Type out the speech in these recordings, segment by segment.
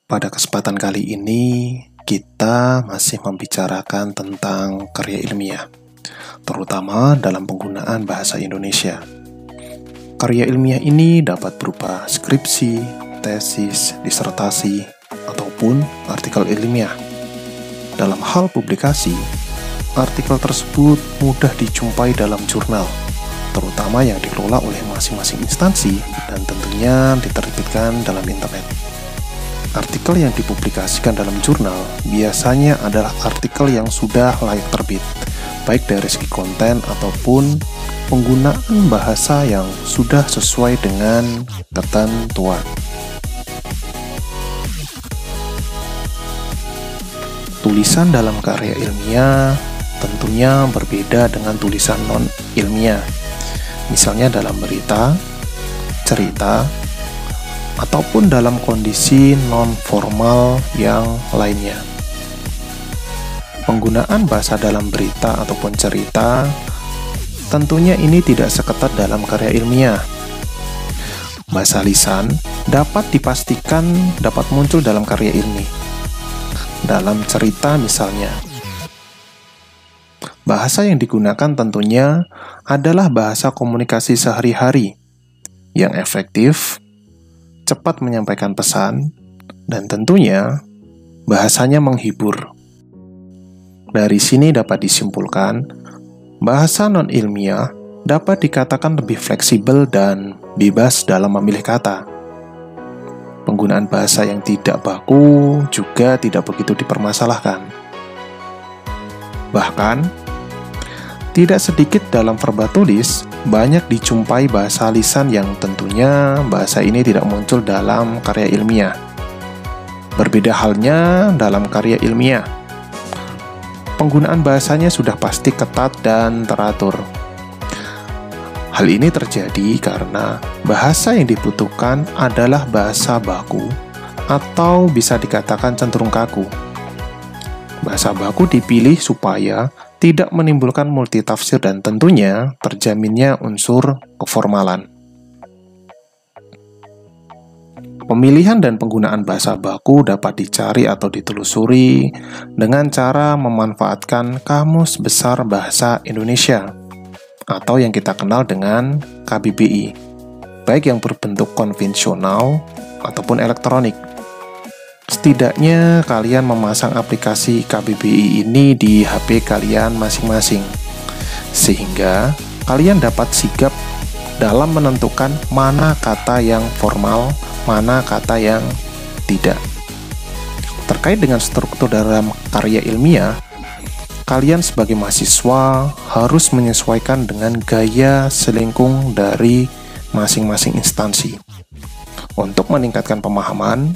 Pada kesempatan kali ini, kita masih membicarakan tentang karya ilmiah, terutama dalam penggunaan bahasa Indonesia. Karya ilmiah ini dapat berupa skripsi, tesis, disertasi, ataupun artikel ilmiah. Dalam hal publikasi, artikel tersebut mudah dijumpai dalam jurnal, terutama yang dikelola oleh masing-masing instansi dan tentunya diterbitkan dalam internet. Artikel yang dipublikasikan dalam jurnal biasanya adalah artikel yang sudah layak terbit, baik dari segi konten ataupun penggunaan bahasa yang sudah sesuai dengan ketentuan. Tulisan dalam karya ilmiah tentunya berbeda dengan tulisan non-ilmiah, misalnya dalam berita, cerita, ataupun dalam kondisi non-formal yang lainnya. Penggunaan bahasa dalam berita ataupun cerita tentunya ini tidak seketat dalam karya ilmiah. Bahasa lisan dapat dipastikan dapat muncul dalam karya ilmiah. Dalam cerita misalnya, bahasa yang digunakan tentunya adalah bahasa komunikasi sehari-hari yang efektif, cepat menyampaikan pesan, dan tentunya bahasanya menghibur. Dari sini dapat disimpulkan, bahasa non-ilmiah dapat dikatakan lebih fleksibel dan bebas dalam memilih kata. Penggunaan bahasa yang tidak baku juga tidak begitu dipermasalahkan. Bahkan, tidak sedikit dalam verba tulis, banyak dijumpai bahasa lisan yang tentunya bahasa ini tidak muncul dalam karya ilmiah. Berbeda halnya dalam karya ilmiah. Penggunaan bahasanya sudah pasti ketat dan teratur. Hal ini terjadi karena bahasa yang dibutuhkan adalah bahasa baku atau bisa dikatakan cenderung kaku. Bahasa baku dipilih supaya tidak menimbulkan multitafsir dan tentunya terjaminnya unsur keformalan. Pemilihan dan penggunaan bahasa baku dapat dicari atau ditelusuri dengan cara memanfaatkan Kamus Besar Bahasa Indonesia atau yang kita kenal dengan KBBI, baik yang berbentuk konvensional ataupun elektronik. Setidaknya kalian memasang aplikasi KBBI ini di HP kalian masing-masing, sehingga kalian dapat sigap dalam menentukan mana kata yang formal, mana kata yang tidak. Terkait dengan struktur dalam karya ilmiah, kalian sebagai mahasiswa harus menyesuaikan dengan gaya selingkung dari masing-masing instansi. Untuk meningkatkan pemahaman,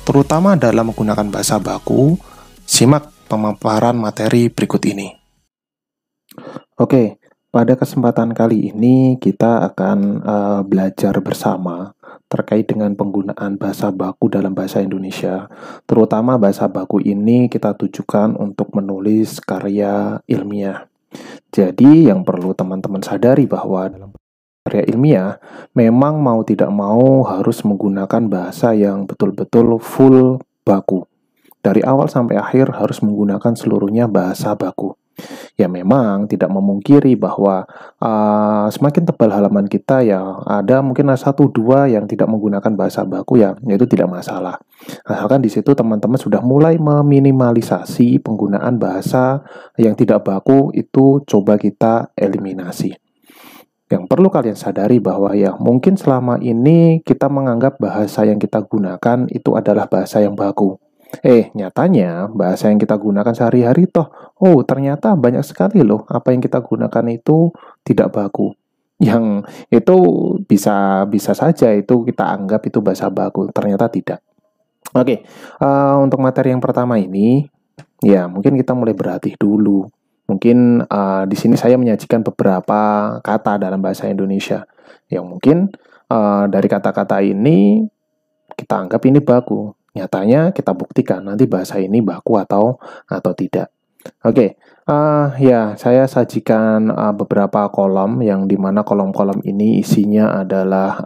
terutama dalam menggunakan bahasa baku, simak pemaparan materi berikut ini. Oke, pada kesempatan kali ini kita akan belajar bersama terkait dengan penggunaan bahasa baku dalam bahasa Indonesia. Terutama bahasa baku ini kita tujukan untuk menulis karya ilmiah. Jadi yang perlu teman-teman sadari bahwa dalam karya ilmiah, memang mau tidak mau harus menggunakan bahasa yang betul-betul full baku. Dari awal sampai akhir harus menggunakan seluruhnya bahasa baku. Ya memang tidak memungkiri bahwa semakin tebal halaman kita ya ada mungkin 1-2 yang tidak menggunakan bahasa baku ya, itu tidak masalah. Asalkan di situ teman-teman sudah mulai meminimalisasi penggunaan bahasa yang tidak baku itu coba kita eliminasi. Yang perlu kalian sadari bahwa ya mungkin selama ini kita menganggap bahasa yang kita gunakan itu adalah bahasa yang baku. Nyatanya bahasa yang kita gunakan sehari-hari ternyata banyak sekali loh apa yang kita gunakan itu tidak baku. Yang itu bisa saja itu kita anggap itu bahasa baku, ternyata tidak. Oke, untuk materi yang pertama ini, ya mungkin kita mulai berlatih dulu. Mungkin di sini saya menyajikan beberapa kata dalam bahasa Indonesia yang mungkin dari kata-kata ini kita anggap ini baku. Nyatanya kita buktikan nanti bahasa ini baku atau tidak. Oke, ya saya sajikan beberapa kolom yang dimana kolom-kolom ini isinya adalah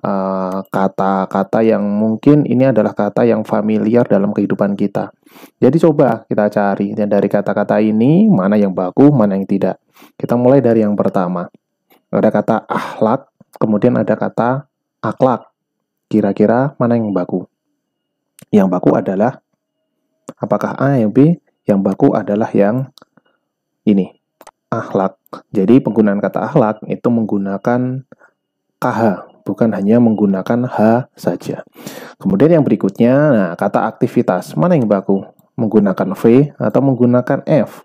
kata-kata yang mungkin ini adalah kata yang familiar dalam kehidupan kita. Jadi coba kita cari dan dari kata-kata ini mana yang baku, mana yang tidak. Kita mulai dari yang pertama. Ada kata akhlak, kemudian ada kata akhlak. Kira-kira mana yang baku? Yang baku adalah apakah A yang B? Yang baku adalah yang ini, akhlak. Jadi penggunaan kata akhlak itu menggunakan KH, bukan hanya menggunakan H saja. Kemudian yang berikutnya, nah, kata aktivitas. Mana yang baku? Menggunakan V atau menggunakan F?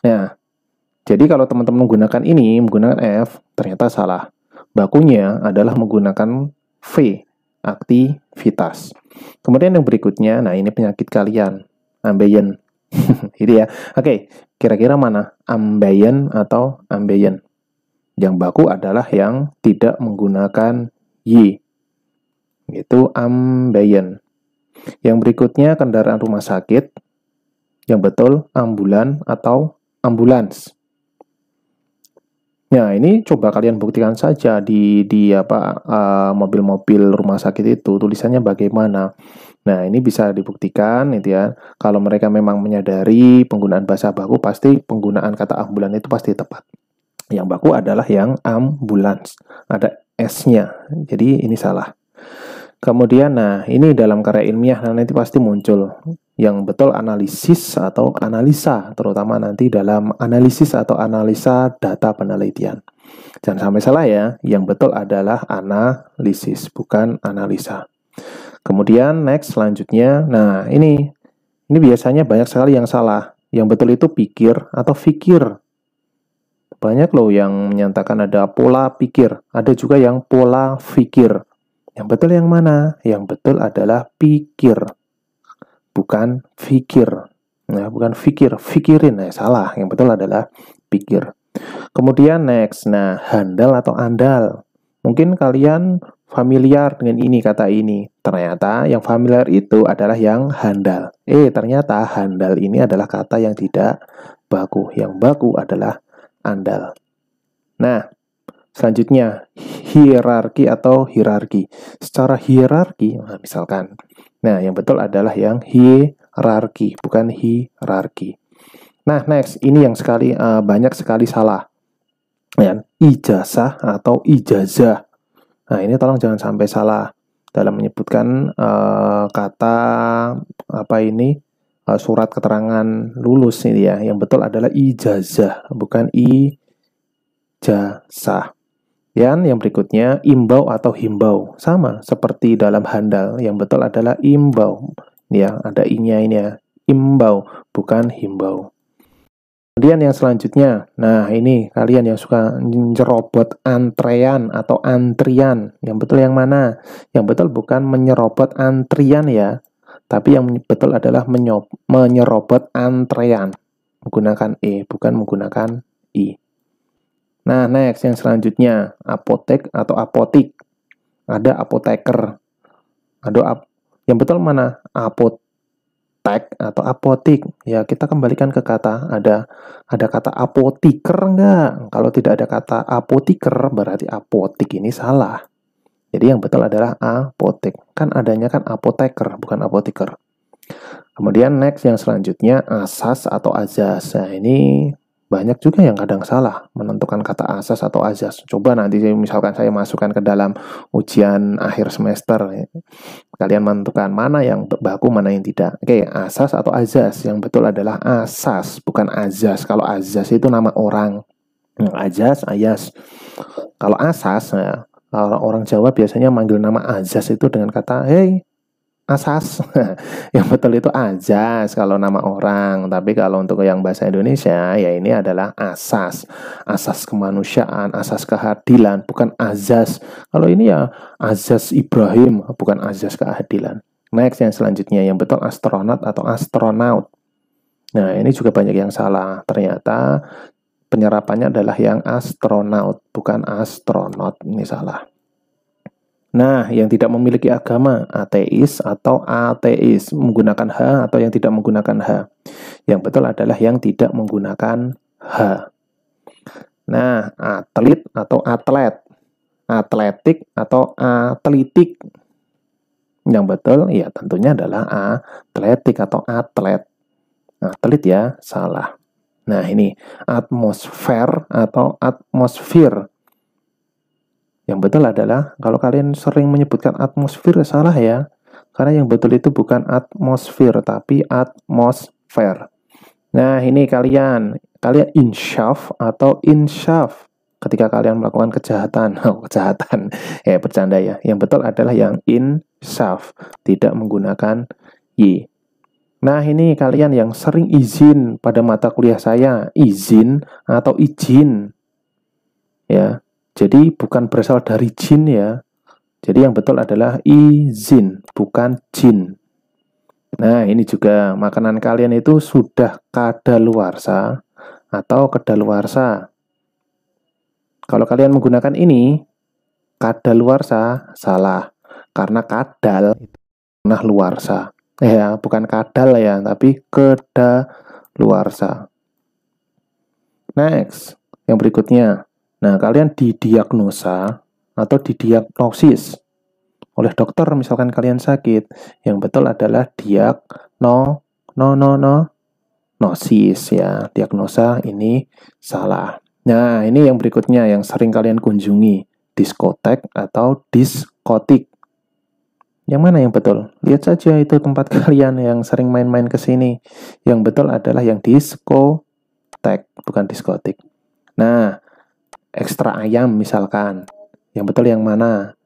Nah, jadi kalau teman-teman menggunakan ini, menggunakan F, ternyata salah. Bakunya adalah menggunakan V, aktivitas. Kemudian yang berikutnya, nah ini penyakit kalian, ambeien. Itu ya. Oke, kira-kira mana? Ambeien atau ambeien? Yang baku adalah yang tidak menggunakan Y. Itu ambeien. Yang berikutnya kendaraan rumah sakit. Yang betul ambulan atau ambulans. Nah, ini coba kalian buktikan saja di mobil-mobil rumah sakit itu tulisannya bagaimana. Nah, ini bisa dibuktikan gitu ya. Kalau mereka memang menyadari penggunaan bahasa baku, pasti penggunaan kata ambulan itu pasti tepat. Yang baku adalah yang ambulans. Ada S-nya. Jadi ini salah. Kemudian, nah ini dalam karya ilmiah nanti pasti muncul. Yang betul analisis atau analisa, terutama nanti dalam analisis atau analisa data penelitian. Jangan sampai salah ya, yang betul adalah analisis, bukan analisa. Kemudian next selanjutnya, nah ini biasanya banyak sekali yang salah. Yang betul itu pikir atau fikir. Banyak loh yang menyatakan ada pola pikir, ada juga yang pola fikir. Yang betul yang mana? Yang betul adalah pikir, bukan fikir. Nah, bukan fikir, fikirin. Nah, salah. Yang betul adalah pikir. Kemudian next, nah handal atau andal. Mungkin kalian familiar dengan ini kata ini. Ternyata yang familiar itu adalah yang handal. Ternyata handal ini adalah kata yang tidak baku. Yang baku adalah andal. Nah, selanjutnya hierarki atau hierarki. Secara hierarki, nah, misalkan. Nah, yang betul adalah yang hierarki, bukan hierarki. Nah, next, ini yang banyak sekali salah. Ya, ijazah atau ijazah. Nah, ini tolong jangan sampai salah dalam menyebutkan kata surat keterangan lulus ini ya. Yang betul adalah ijazah, bukan ijazah. Dan yang berikutnya imbau atau himbau. Sama seperti dalam handal, yang betul adalah imbau. Ya, ada i-nya ini ya. Imbau, bukan himbau. Kemudian yang selanjutnya, nah ini kalian yang suka nyerobot antrean atau antrian. Yang betul yang mana? Yang betul bukan menyerobot antrian ya, tapi yang betul adalah menyerobot antrean. Menggunakan E, bukan menggunakan I. Nah, next yang selanjutnya, apotek atau apotik. Ada apoteker. Yang betul mana? Apotek atau apotik. Ya, kita kembalikan ke kata. Ada kata apotiker enggak? Kalau tidak ada kata apotiker, berarti apotik ini salah. Jadi yang betul adalah apotek. Kan adanya kan apoteker, bukan apotiker. Kemudian next yang selanjutnya, asas atau azas. Nah, ini banyak juga yang kadang salah menentukan kata asas atau azas. Coba nanti misalkan saya masukkan ke dalam ujian akhir semester, kalian menentukan mana yang baku, mana yang tidak. Oke, asas atau azas. Yang betul adalah asas, bukan azas. Kalau azas itu nama orang. Azas, ayas. Kalau asas, ya, orang Jawa biasanya manggil nama azas itu dengan kata, hey, asas. Yang betul itu ajas kalau nama orang. Tapi kalau untuk yang bahasa Indonesia, ya ini adalah asas. Asas kemanusiaan, asas keadilan, bukan azas. Kalau ini ya azas Ibrahim, bukan azas keadilan. Next yang selanjutnya, yang betul astronot atau astronaut. Nah, ini juga banyak yang salah. Ternyata penyerapannya adalah yang astronaut, bukan astronot. Ini salah. Nah, yang tidak memiliki agama, ateis atau ateis, menggunakan H atau yang tidak menggunakan H. Yang betul adalah yang tidak menggunakan H. Nah, atlet atau atlet, atletik atau atletik. Yang betul ya tentunya adalah atletik atau atlet. Atlet ya, salah. Nah, ini atmosfer atau atmosfer. Yang betul adalah, kalau kalian sering menyebutkan atmosfer, salah ya. Karena yang betul itu bukan atmosfer, tapi atmosfer. Nah, ini kalian insyaf atau insyaf ketika kalian melakukan kejahatan. Kejahatan, bercanda ya. Yang betul adalah yang insyaf, tidak menggunakan y. Nah, ini kalian yang sering izin pada mata kuliah saya, izin atau izin. Ya. Jadi bukan berasal dari jin ya. Jadi yang betul adalah izin, bukan jin. Nah, ini juga makanan kalian itu sudah kadaluarsa atau kedaluarsa. Kalau kalian menggunakan ini, kadaluarsa, salah. Karena kadal itu pernah luarsa. Ya, bukan kadal ya, tapi kedaluarsa. Next, yang berikutnya. Nah, kalian didiagnosa atau didiagnosis oleh dokter, misalkan kalian sakit. Yang betul adalah diagnosis ya. Diagnosa ini salah. Nah, ini yang berikutnya yang sering kalian kunjungi, diskotek atau diskotik. Yang mana yang betul? Lihat saja itu tempat kalian yang sering main-main ke sini. Yang betul adalah yang diskotek, bukan diskotik. Nah, ekstra ayam misalkan. Yang betul yang mana?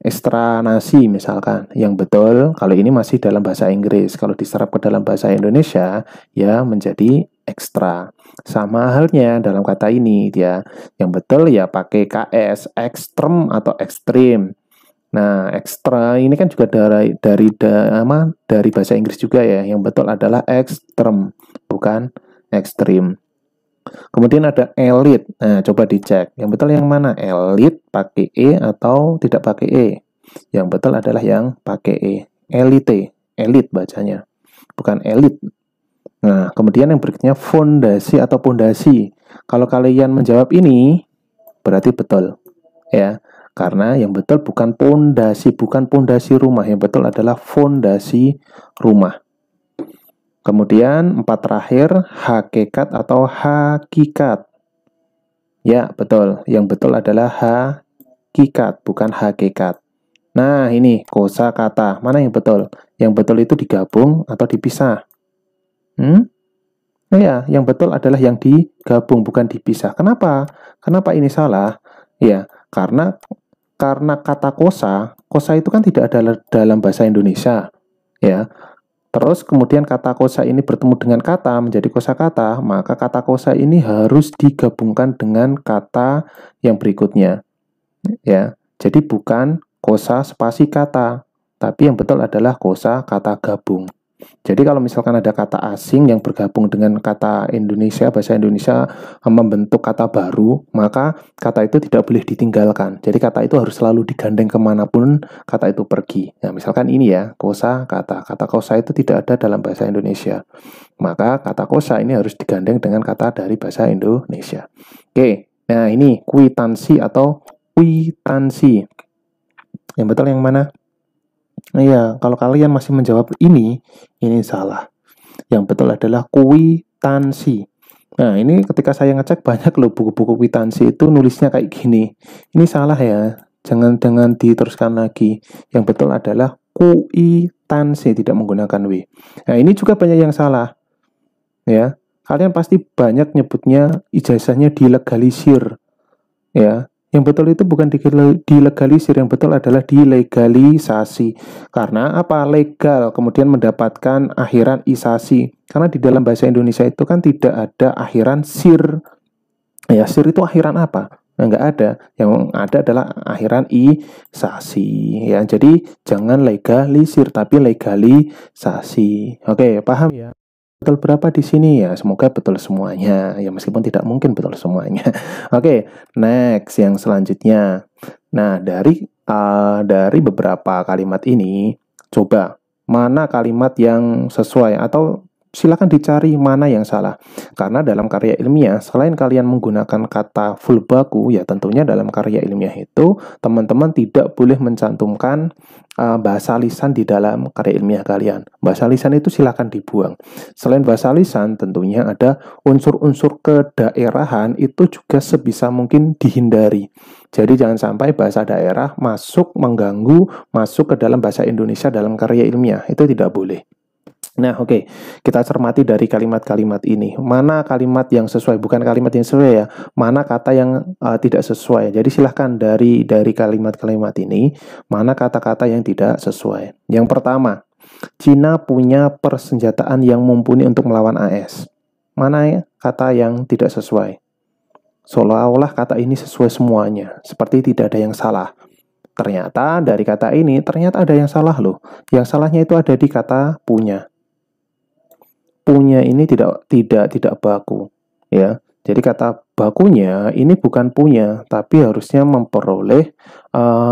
Ekstra nasi misalkan. Yang betul, kalau ini masih dalam bahasa Inggris. Kalau diserap ke dalam bahasa Indonesia, ya menjadi ekstra. Sama halnya dalam kata ini ya. Yang betul ya pakai KS, ekstrem atau ekstrim. Nah, ekstra ini kan juga dari bahasa Inggris juga ya. Yang betul adalah ekstrem, bukan ekstrim. Kemudian ada elit. Nah, coba dicek. Yang betul yang mana? Elit pakai E atau tidak pakai E? Yang betul adalah yang pakai E. Elite. Elit bacanya. Bukan elit. Nah, kemudian yang berikutnya fondasi atau pondasi. Kalau kalian menjawab ini, berarti betul. Ya, karena yang betul bukan pondasi rumah. Yang betul adalah fondasi rumah. Kemudian 4 terakhir, hakikat atau hakikat. Ya, betul. Yang betul adalah hakikat, bukan hakikat. Nah, ini kosakata. Mana yang betul? Yang betul itu digabung atau dipisah? Ya, yang betul adalah yang digabung, bukan dipisah. Kenapa? Kenapa ini salah? Ya, karena kata kosa itu kan tidak ada dalam bahasa Indonesia. Ya. Terus kemudian kata kosa ini bertemu dengan kata menjadi kosakata, maka kata kosa ini harus digabungkan dengan kata yang berikutnya. Ya. Jadi bukan kosa spasi kata, tapi yang betul adalah kosa kata gabung. Jadi kalau misalkan ada kata asing yang bergabung dengan kata Indonesia, bahasa Indonesia membentuk kata baru, maka kata itu tidak boleh ditinggalkan. Jadi kata itu harus selalu digandeng kemanapun kata itu pergi. Nah, misalkan ini ya, kosa kata. Kata kosa itu tidak ada dalam bahasa Indonesia. Maka kata kosa ini harus digandeng dengan kata dari bahasa Indonesia. Oke, nah ini kwitansi atau kwitansi. Yang betul yang mana? Iya, kalau kalian masih menjawab ini salah. Yang betul adalah kwitansi. Nah, ini ketika saya ngecek banyak loh buku-buku kwitansi itu nulisnya kayak gini. Ini salah ya. Jangan diteruskan lagi. Yang betul adalah kwitansi, tidak menggunakan W. Nah, ini juga banyak yang salah. Ya, kalian pasti banyak nyebutnya ijazahnya dilegalisir. Ya, yang betul itu bukan dilegalisir, yang betul adalah dilegalisasi. Karena apa? Legal, kemudian mendapatkan akhiran isasi. Karena di dalam bahasa Indonesia itu kan tidak ada akhiran sir. Ya, sir itu akhiran apa? Nah, nggak ada. Yang ada adalah akhiran isasi. Ya, jadi jangan legalisir, tapi legalisasi. Oke, paham ya? Betul berapa di sini ya? Semoga betul semuanya. Ya meskipun tidak mungkin betul semuanya. Oke, next yang selanjutnya. Nah, dari beberapa kalimat ini, coba mana kalimat yang sesuai atau silakan dicari mana yang salah. Karena dalam karya ilmiah, selain kalian menggunakan kata full baku, ya tentunya dalam karya ilmiah itu teman-teman tidak boleh mencantumkan bahasa lisan di dalam karya ilmiah kalian. Bahasa lisan itu silakan dibuang. Selain bahasa lisan, tentunya ada unsur-unsur kedaerahan itu juga sebisa mungkin dihindari. Jadi jangan sampai bahasa daerah masuk mengganggu, masuk ke dalam bahasa Indonesia dalam karya ilmiah. Itu tidak boleh. Nah, oke. Kita cermati dari kalimat-kalimat ini. Mana kalimat yang sesuai? Bukan kalimat yang sesuai ya. Mana kata yang tidak sesuai. Jadi silahkan dari kalimat-kalimat ini, mana kata-kata yang tidak sesuai. Yang pertama, Cina punya persenjataan yang mumpuni untuk melawan AS. Mana ya kata yang tidak sesuai? Seolah-olah kata ini sesuai semuanya, seperti tidak ada yang salah. Ternyata dari kata ini, ternyata ada yang salah loh. Yang salahnya itu ada di kata punya. Punya ini tidak baku, ya. Jadi kata bakunya ini bukan punya, tapi harusnya memperoleh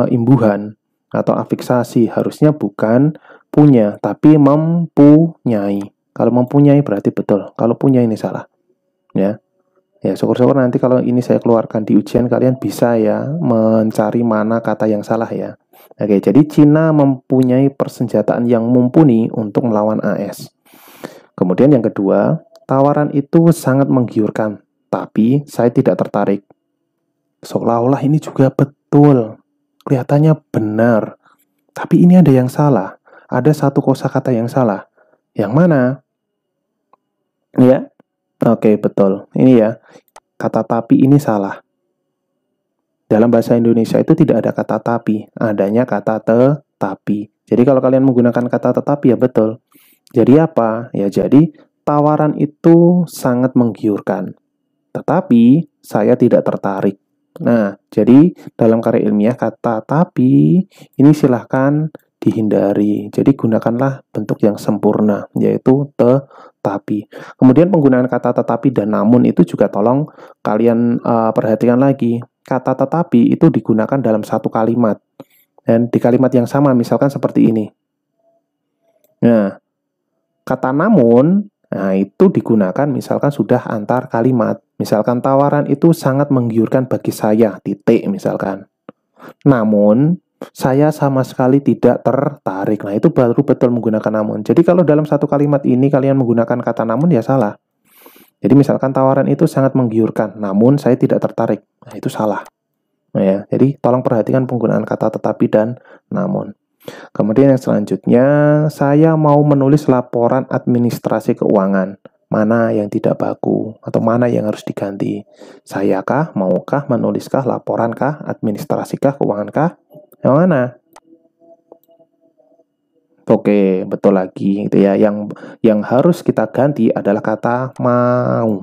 imbuhan atau afiksasi. Harusnya bukan punya, tapi mempunyai. Kalau mempunyai berarti betul. Kalau punya ini salah, ya. Ya, syukur-syukur nanti kalau ini saya keluarkan di ujian kalian bisa ya mencari mana kata yang salah ya. Oke, jadi Cina mempunyai persenjataan yang mumpuni untuk melawan AS. Kemudian yang kedua, tawaran itu sangat menggiurkan, tapi saya tidak tertarik. Seolah-olah ini juga betul. Kelihatannya benar. Tapi ini ada yang salah. Ada satu kosakata yang salah. Yang mana? Ya. Oke, betul. Ini ya. Kata tapi ini salah. Dalam bahasa Indonesia itu tidak ada kata tapi, adanya kata tetapi. Jadi kalau kalian menggunakan kata tetapi ya betul. Jadi apa? Ya jadi tawaran itu sangat menggiurkan. Tetapi saya tidak tertarik. Nah, jadi dalam karya ilmiah kata tapi ini silahkan dihindari. Jadi gunakanlah bentuk yang sempurna, yaitu tetapi. Kemudian penggunaan kata tetapi dan namun itu juga tolong kalian perhatikan lagi. Kata tetapi itu digunakan dalam satu kalimat. Dan di kalimat yang sama misalkan seperti ini. Nah, kata namun, nah itu digunakan misalkan sudah antar kalimat. Misalkan tawaran itu sangat menggiurkan bagi saya, titik misalkan. Namun, saya sama sekali tidak tertarik. Nah, itu baru betul menggunakan namun. Jadi kalau dalam satu kalimat ini kalian menggunakan kata namun, ya salah. Jadi misalkan tawaran itu sangat menggiurkan, namun saya tidak tertarik. Nah, itu salah. Nah, ya. Jadi tolong perhatikan penggunaan kata tetapi dan namun. Kemudian yang selanjutnya, saya mau menulis laporan administrasi keuangan. Mana yang tidak baku atau mana yang harus diganti? Sayakah, maukah, menuliskah, laporankah, administrasikah, keuangankah? Yang mana? Oke, betul lagi gitu ya. Yang harus kita ganti adalah kata mau.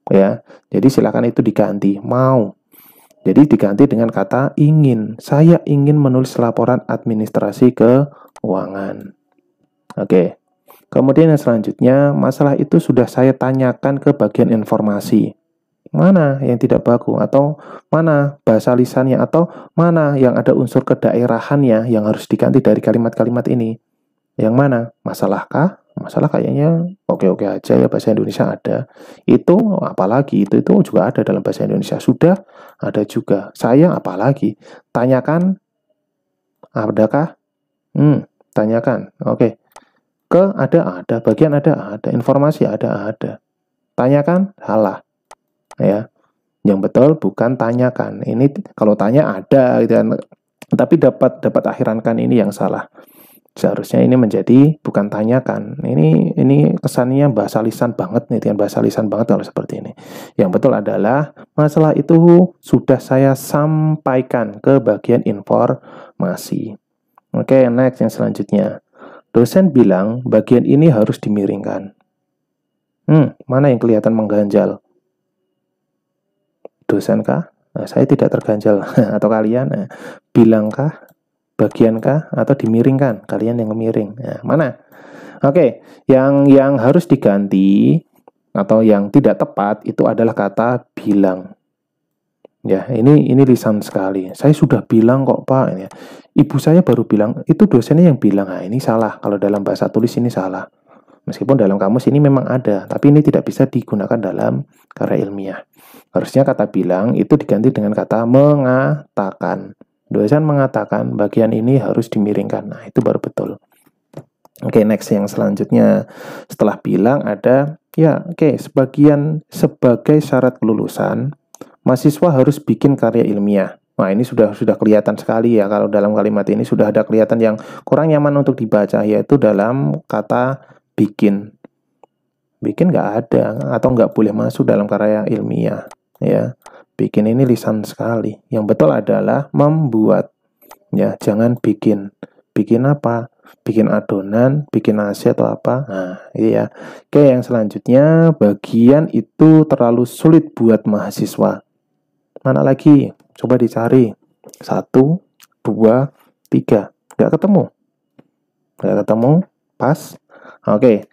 Ya. Jadi silakan itu diganti, mau. Jadi diganti dengan kata ingin. Saya ingin menulis laporan administrasi keuangan. Oke. Kemudian yang selanjutnya, masalah itu sudah saya tanyakan ke bagian informasi. Mana yang tidak baku? Atau mana bahasa lisannya? Atau mana yang ada unsur kedaerahannya yang harus diganti dari kalimat-kalimat ini? Yang mana? Masalahkah? Masalah kayaknya oke-oke aja ya, bahasa Indonesia ada. Itu apalagi itu juga ada dalam bahasa Indonesia. Sudah ada juga. Saya apalagi. Tanyakan adakah? Tanyakan. Oke. Ke ada. Bagian ada. Informasi ada. Tanyakan salah. Ya. Yang betul bukan tanyakan. Ini kalau tanya ada gitu kan. Tapi dapat akhirankan ini yang salah. Seharusnya ini menjadi bukan tanyakan. Ini kesannya bahasa lisan banget nih, bahasa lisan banget kalau seperti ini. Yang betul adalah masalah itu sudah saya sampaikan ke bagian informasi. Oke, next yang selanjutnya. Dosen bilang bagian ini harus dimiringkan. Mana yang kelihatan mengganjal? Dosen kah? Nah, saya tidak terganjal. Atau kalian bilangkah? Bagiankah atau dimiringkan? Kalian yang miring. Nah, mana? Oke, yang harus diganti atau yang tidak tepat itu adalah kata bilang. Ya, ini lisan sekali. Saya sudah bilang kok, Pak. Ya. Ibu saya baru bilang, itu dosennya yang bilang, nah ini salah. Kalau dalam bahasa tulis ini salah. Meskipun dalam kamus ini memang ada, tapi ini tidak bisa digunakan dalam karya ilmiah. Harusnya kata bilang itu diganti dengan kata mengatakan. Dosen mengatakan bagian ini harus dimiringkan. Nah, itu baru betul. Oke, next yang selanjutnya. Setelah bilang ada, ya oke, sebagai syarat kelulusan, mahasiswa harus bikin karya ilmiah. Nah, ini sudah kelihatan sekali ya. Kalau dalam kalimat ini sudah ada kelihatan yang kurang nyaman untuk dibaca, yaitu dalam kata bikin. Bikin nggak ada atau nggak boleh masuk dalam karya ilmiah. Ya, bikin ini lisan sekali. Yang betul adalah membuat. Ya, jangan bikin. Bikin apa? Bikin adonan, bikin nasi atau apa. Nah, iya. Oke, yang selanjutnya, bagian itu terlalu sulit buat mahasiswa. Mana lagi? Coba dicari. 1, 2, 3. Nggak ketemu. Nggak ketemu. Pas. Oke.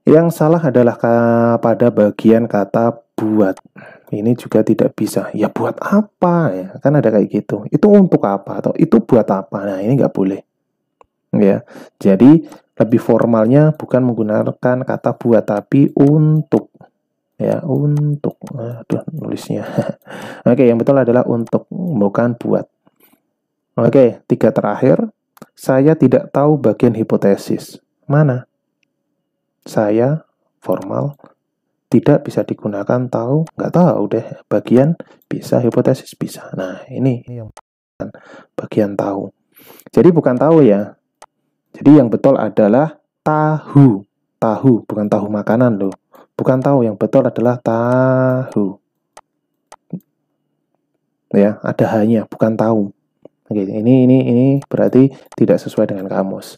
Yang salah adalah pada bagian kata buat. Ini juga tidak bisa. Ya buat apa? Ya, kan ada kayak gitu. Itu untuk apa? Atau itu buat apa? Nah, ini nggak boleh. Ya, jadi lebih formalnya bukan menggunakan kata buat, tapi untuk. Ya, untuk. Aduh, nulisnya. Oke, yang betul adalah untuk, bukan buat. Oke, 3 terakhir. Saya tidak tahu bagian hipotesis. Mana? Saya, formal, tidak bisa digunakan tahu, nggak tahu deh. Bagian bisa, hipotesis bisa. Nah, ini yang bagian tahu. Jadi bukan tahu ya. Jadi yang betul adalah tahu. Tahu, bukan tahu makanan loh. Bukan tahu, yang betul adalah tahu. Ya, ada hanya, bukan tahu. Oke, ini berarti tidak sesuai dengan kamus.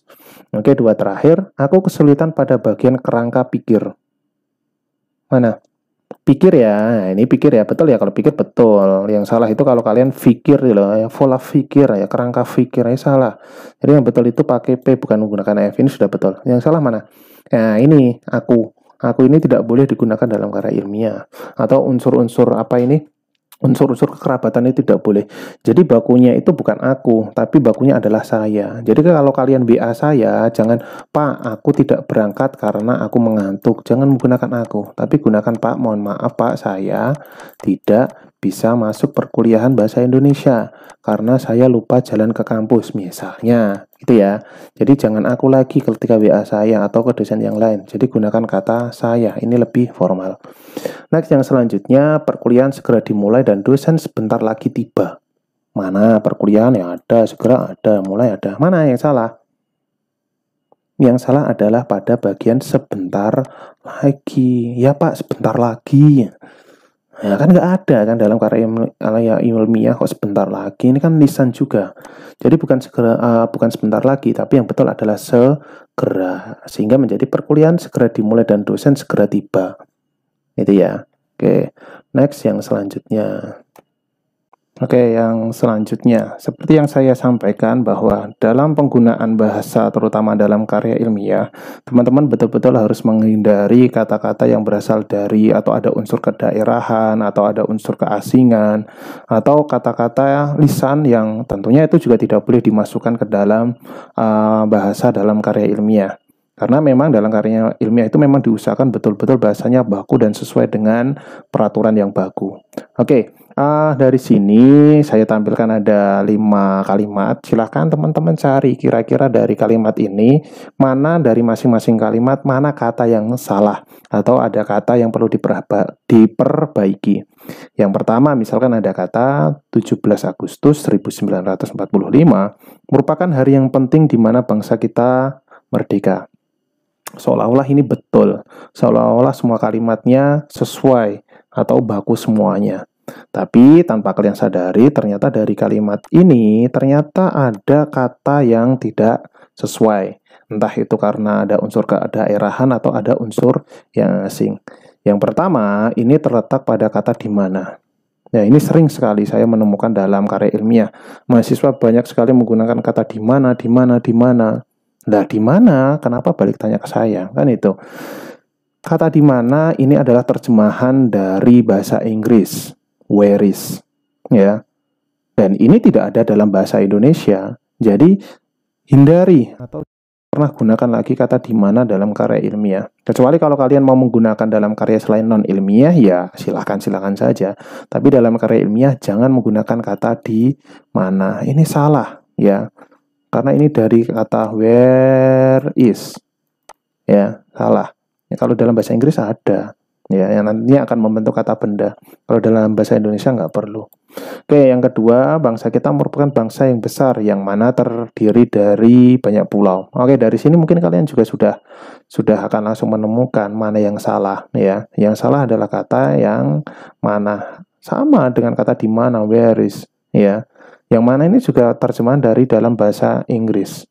Oke, 2 terakhir. Aku kesulitan pada bagian kerangka pikir. Mana? Pikir ya. Nah, ini pikir ya, betul ya. Kalau pikir betul. Yang salah itu kalau kalian pikir loh, ya, pola pikir ya, kerangka pikir ya salah. Jadi yang betul itu pakai P bukan menggunakan F. Ini sudah betul. Yang salah mana? Nah, ini aku. Aku ini tidak boleh digunakan dalam karya ilmiah. Atau unsur-unsur apa ini? Unsur-unsur kekerabatan itu tidak boleh. Jadi bakunya itu bukan aku, tapi bakunya adalah saya. Jadi kalau kalian WA saya, jangan, Pak, aku tidak berangkat karena aku mengantuk. Jangan menggunakan aku, tapi gunakan Pak, mohon maaf Pak, saya tidak bisa masuk perkuliahan bahasa Indonesia karena saya lupa jalan ke kampus, misalnya. Gitu ya. Jadi jangan aku lagi ketika WA saya atau ke dosen yang lain. Jadi gunakan kata saya, ini lebih formal. Next, yang selanjutnya, perkuliahan segera dimulai dan dosen sebentar lagi tiba. Mana perkuliahan yang ada, segera ada, mulai ada. Mana yang salah? Yang salah adalah pada bagian sebentar lagi. Ya Pak, sebentar lagi. Ya kan nggak ada kan dalam karya ilmiah kok sebentar lagi. Ini kan lisan juga. Jadi bukan sebentar lagi, tapi yang betul adalah segera. Sehingga menjadi perkuliahan segera dimulai dan dosen segera tiba. Itu ya. Oke, next yang selanjutnya. Oke, yang selanjutnya, seperti yang saya sampaikan bahwa dalam penggunaan bahasa, terutama dalam karya ilmiah, teman-teman betul-betul harus menghindari kata-kata yang berasal dari atau ada unsur kedaerahan, atau ada unsur keasingan, atau kata-kata lisan yang tentunya itu juga tidak boleh dimasukkan ke dalam bahasa dalam karya ilmiah. Karena memang dalam karya ilmiah itu memang diusahakan betul-betul bahasanya baku dan sesuai dengan peraturan yang baku. Oke. Dari sini saya tampilkan ada 5 kalimat. Silahkan teman-teman cari kira-kira dari kalimat ini mana dari masing-masing kalimat mana kata yang salah atau ada kata yang perlu diperbaiki. Yang pertama misalkan ada kata 17 Agustus 1945 merupakan hari yang penting di mana bangsa kita merdeka. Seolah-olah ini betul, seolah-olah semua kalimatnya sesuai atau baku semuanya. Tapi tanpa kalian sadari, ternyata dari kalimat ini ternyata ada kata yang tidak sesuai. Entah itu karena ada unsur kedaerahan atau ada unsur yang asing. Yang pertama, ini terletak pada kata di mana. Ya, ini sering sekali saya menemukan dalam karya ilmiah. Mahasiswa banyak sekali menggunakan kata di mana, di mana, di mana. Nah, di mana? Kenapa balik tanya ke saya? Kan itu. Kata di mana ini adalah terjemahan dari bahasa Inggris. Where is. ya. Dan ini tidak ada dalam bahasa Indonesia. Jadi hindari atau pernah gunakan lagi kata di mana dalam karya ilmiah. Kecuali kalau kalian mau menggunakan dalam karya selain non ilmiah, ya silahkan saja. Tapi dalam karya ilmiah jangan menggunakan kata di mana. Ini salah, ya. Karena ini dari kata where is, ya salah. Ya, kalau dalam bahasa Inggris ada, ya yang nantinya akan membentuk kata benda. Kalau dalam bahasa Indonesia nggak perlu. Oke, yang kedua, bangsa kita merupakan bangsa yang besar, yang mana terdiri dari banyak pulau. Oke, dari sini mungkin kalian juga sudah akan langsung menemukan mana yang salah, ya. Yang salah adalah kata yang mana, sama dengan kata di mana, where is, ya. Yang mana ini juga terjemahan dari dalam bahasa Inggris,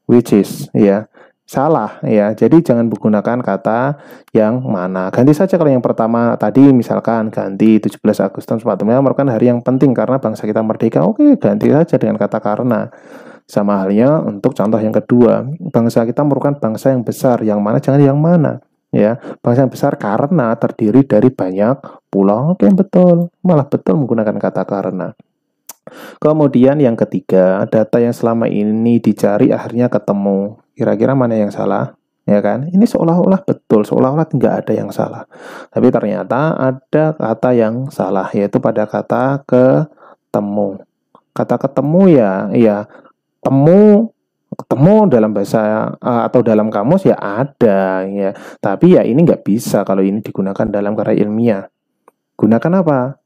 which is, ya. Salah, ya. Jadi jangan menggunakan kata yang mana. Ganti saja kalau yang pertama tadi, misalkan ganti 17 Agustus 45 merupakan hari yang penting karena bangsa kita merdeka. Oke, ganti saja dengan kata karena. Sama halnya untuk contoh yang kedua, bangsa kita merupakan bangsa yang besar, yang mana jangan yang mana, ya. Bangsa yang besar karena terdiri dari banyak pulau. Oke, betul. Malah betul menggunakan kata karena. Kemudian yang ketiga, data yang selama ini dicari akhirnya ketemu. Kira-kira mana yang salah? Ya kan? Ini seolah-olah betul, seolah-olah nggak ada yang salah. Tapi ternyata ada kata yang salah, yaitu pada kata ketemu. Kata ketemu ya ketemu dalam bahasa atau dalam kamus ya ada, ya. Tapi ya ini nggak bisa kalau ini digunakan dalam karya ilmiah. Gunakan apa?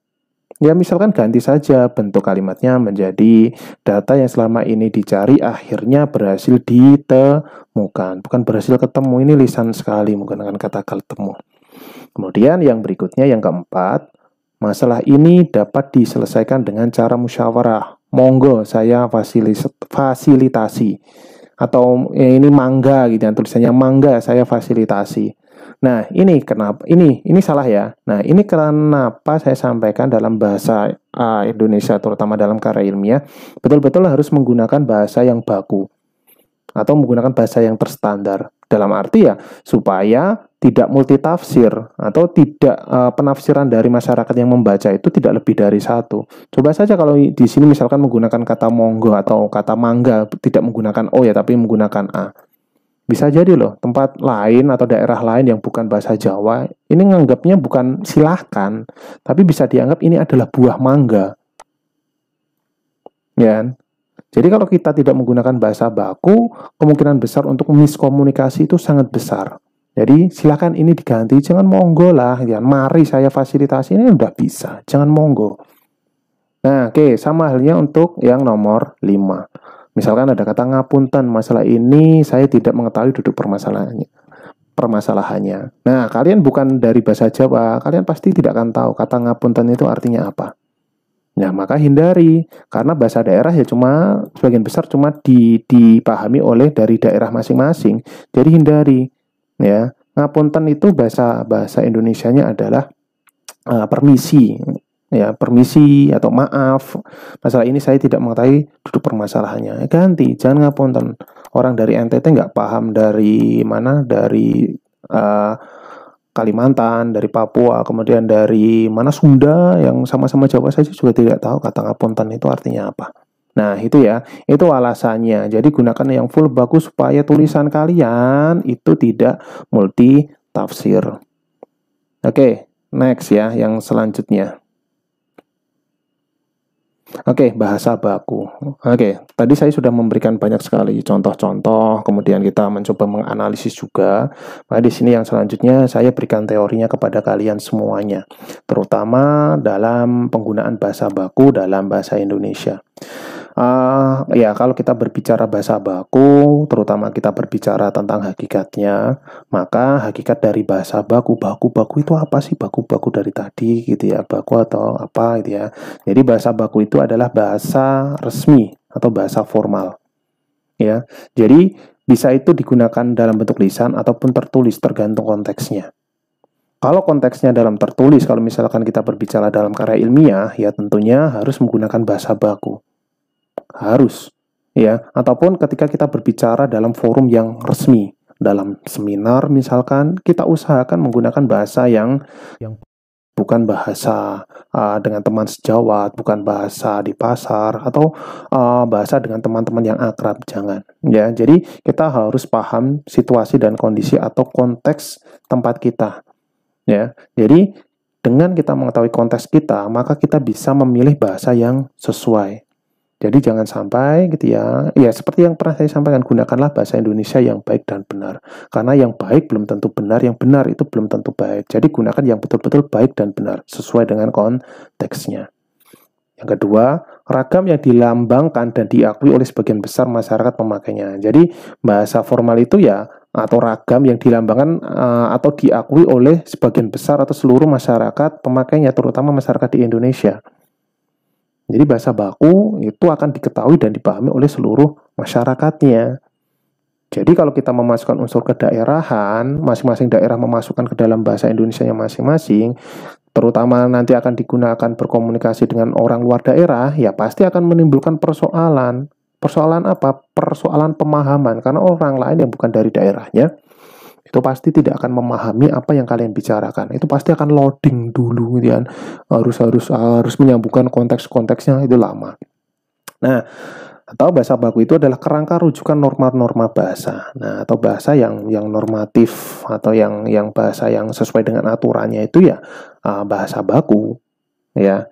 Ya misalkan ganti saja bentuk kalimatnya menjadi data yang selama ini dicari akhirnya berhasil ditemukan. Bukan berhasil ketemu, ini lisan sekali menggunakan kata ketemu. Kemudian yang berikutnya, yang keempat, masalah ini dapat diselesaikan dengan cara musyawarah. Monggo saya fasilitasi. Atau ya ini mangga gitu ya, tulisannya mangga saya fasilitasi. Nah, ini kenapa? Ini salah ya. Nah, ini kenapa saya sampaikan dalam bahasa Indonesia, terutama dalam karya ilmiah, betul-betul harus menggunakan bahasa yang baku atau menggunakan bahasa yang terstandar. Dalam arti ya, supaya tidak multitafsir atau tidak penafsiran dari masyarakat yang membaca itu tidak lebih dari satu. Coba saja kalau di sini misalkan menggunakan kata monggo atau kata mangga, tidak menggunakan O ya, tapi menggunakan A. Bisa jadi loh, tempat lain atau daerah lain yang bukan bahasa Jawa, ini nganggapnya bukan silahkan, tapi bisa dianggap ini adalah buah mangga. Ya. Jadi kalau kita tidak menggunakan bahasa baku, kemungkinan besar untuk miskomunikasi itu sangat besar. Jadi silakan ini diganti, jangan monggo lah, ya. Mari saya fasilitasi, ini udah bisa, jangan monggo. Nah, oke, sama halnya untuk yang nomor 5. Misalkan ada kata ngapunten, masalah ini saya tidak mengetahui duduk permasalahannya. Nah, kalian bukan dari bahasa Jawa, kalian pasti tidak akan tahu kata ngapunten itu artinya apa. Nah, maka hindari, karena bahasa daerah ya cuma, sebagian besar cuma dipahami oleh dari daerah masing-masing. Jadi hindari, ya. Ngapunten itu bahasa Indonesianya adalah permisi. Ya, permisi atau maaf, masalah ini saya tidak mengetahui duduk permasalahannya. Ganti, jangan ngapunten. Orang dari NTT nggak paham dari mana, dari Kalimantan, dari Papua, kemudian dari mana Sunda, yang sama-sama Jawa saja juga tidak tahu kata ngapunten itu artinya apa. Nah, itu ya, itu alasannya. Jadi gunakan yang full bagus supaya tulisan kalian itu tidak multi tafsir. Oke, next ya, yang selanjutnya. Oke, bahasa baku. Oke, tadi saya sudah memberikan banyak sekali contoh-contoh, kemudian kita mencoba menganalisis juga. Nah, di sini yang selanjutnya saya berikan teorinya kepada kalian semuanya, terutama dalam penggunaan bahasa baku dalam bahasa Indonesia. Ya, kalau kita berbicara bahasa baku, terutama kita berbicara tentang hakikatnya, maka hakikat dari bahasa baku itu apa sih? Baku dari tadi gitu ya, baku atau apa gitu ya. Jadi bahasa baku itu adalah bahasa resmi atau bahasa formal. Ya. Jadi bisa itu digunakan dalam bentuk lisan ataupun tertulis tergantung konteksnya. Kalau konteksnya dalam tertulis, kalau misalkan kita berbicara dalam karya ilmiah, ya tentunya harus menggunakan bahasa baku. Harus, ya. Ataupun ketika kita berbicara dalam forum yang resmi, dalam seminar misalkan, kita usahakan menggunakan bahasa yang bukan bahasa dengan teman sejawat, bukan bahasa di pasar, atau bahasa dengan teman-teman yang akrab, jangan. Ya, jadi kita harus paham situasi dan kondisi atau konteks tempat kita. Ya, jadi dengan kita mengetahui konteks kita, maka kita bisa memilih bahasa yang sesuai. Jadi jangan sampai gitu ya, ya seperti yang pernah saya sampaikan, gunakanlah bahasa Indonesia yang baik dan benar. Karena yang baik belum tentu benar, yang benar itu belum tentu baik. Jadi gunakan yang betul-betul baik dan benar, sesuai dengan konteksnya. Yang kedua, ragam yang dilambangkan dan diakui oleh sebagian besar masyarakat pemakainya. Jadi bahasa formal itu ya, atau ragam yang dilambangkan atau diakui oleh sebagian besar atau seluruh masyarakat pemakainya, terutama masyarakat di Indonesia. Jadi bahasa baku itu akan diketahui dan dipahami oleh seluruh masyarakatnya. Jadi kalau kita memasukkan unsur kedaerahan, masing-masing daerah memasukkan ke dalam bahasa Indonesianya masing-masing, terutama nanti akan digunakan berkomunikasi dengan orang luar daerah, ya pasti akan menimbulkan persoalan. Persoalan apa? Persoalan pemahaman, karena orang lain yang bukan dari daerahnya itu pasti tidak akan memahami apa yang kalian bicarakan. Itu pasti akan loading dulu gitu kan. Harus menyambungkan konteks-konteksnya, itu lama. Nah, atau bahasa baku itu adalah kerangka rujukan norma-norma bahasa. Nah, atau bahasa yang normatif atau yang bahasa yang sesuai dengan aturannya itu ya bahasa baku ya.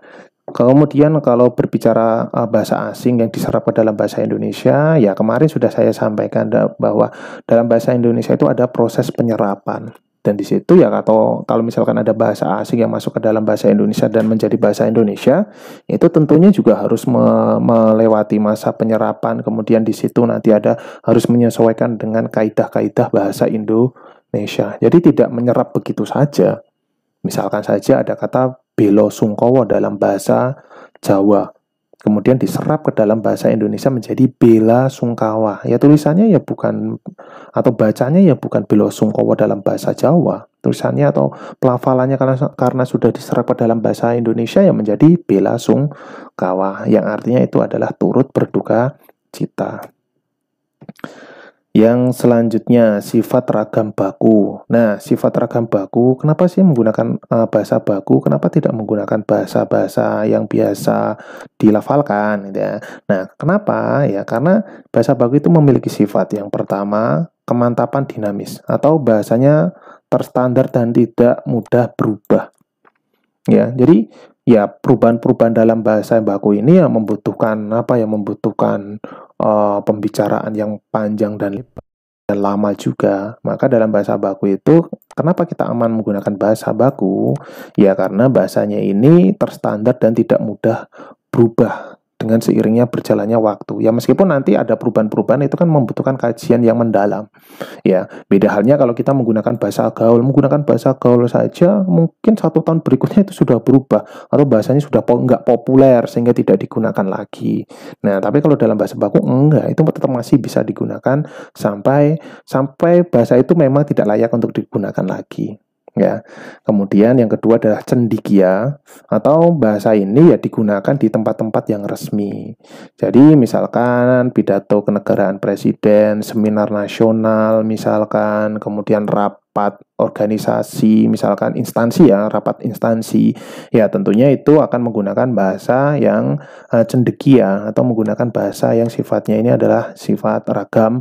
Kemudian kalau berbicara bahasa asing yang diserap ke dalam bahasa Indonesia, ya kemarin sudah saya sampaikan bahwa dalam bahasa Indonesia itu ada proses penyerapan. Dan di situ ya kalau misalkan ada bahasa asing yang masuk ke dalam bahasa Indonesia dan menjadi bahasa Indonesia, itu tentunya juga harus melewati masa penyerapan. Kemudian di situ nanti harus menyesuaikan dengan kaidah-kaidah bahasa Indonesia. Jadi tidak menyerap begitu saja. Misalkan saja ada kata belo sungkowo dalam bahasa Jawa, kemudian diserap ke dalam bahasa Indonesia menjadi bela sungkawa. Ya tulisannya ya bukan, atau bacanya ya bukan belo sungkowo dalam bahasa Jawa. Tulisannya atau pelafalannya karena sudah diserap ke dalam bahasa Indonesia ya menjadi bela sungkawa, yang artinya itu adalah turut berduka cita. Yang selanjutnya, sifat ragam baku. Nah, sifat ragam baku, kenapa sih menggunakan bahasa baku? Kenapa tidak menggunakan bahasa-bahasa yang biasa dilafalkan? Gitu ya. Nah, kenapa? Ya, karena bahasa baku itu memiliki sifat yang pertama, kemantapan dinamis, atau bahasanya terstandar dan tidak mudah berubah. Ya, jadi ya perubahan-perubahan dalam bahasa baku ini ya membutuhkan apa ya? Membutuhkan pembicaraan yang panjang dan lama juga. Maka dalam bahasa baku itu, kenapa kita aman menggunakan bahasa baku? Ya karena bahasanya ini terstandar dan tidak mudah berubah dengan seiringnya berjalannya waktu. Ya meskipun nanti ada perubahan-perubahan, itu kan membutuhkan kajian yang mendalam. Ya, beda halnya kalau kita menggunakan bahasa gaul saja mungkin 1 tahun berikutnya itu sudah berubah atau bahasanya sudah nggak populer sehingga tidak digunakan lagi. Nah, tapi kalau dalam bahasa baku enggak, itu tetap masih bisa digunakan sampai bahasa itu memang tidak layak untuk digunakan lagi. Ya. Kemudian yang kedua adalah cendikia, atau bahasa ini ya digunakan di tempat-tempat yang resmi. Jadi misalkan pidato kenegaraan presiden, seminar nasional misalkan, kemudian rapat organisasi, misalkan instansi ya, rapat instansi. Ya tentunya itu akan menggunakan bahasa yang cendekia atau menggunakan bahasa yang sifatnya ini adalah sifat ragam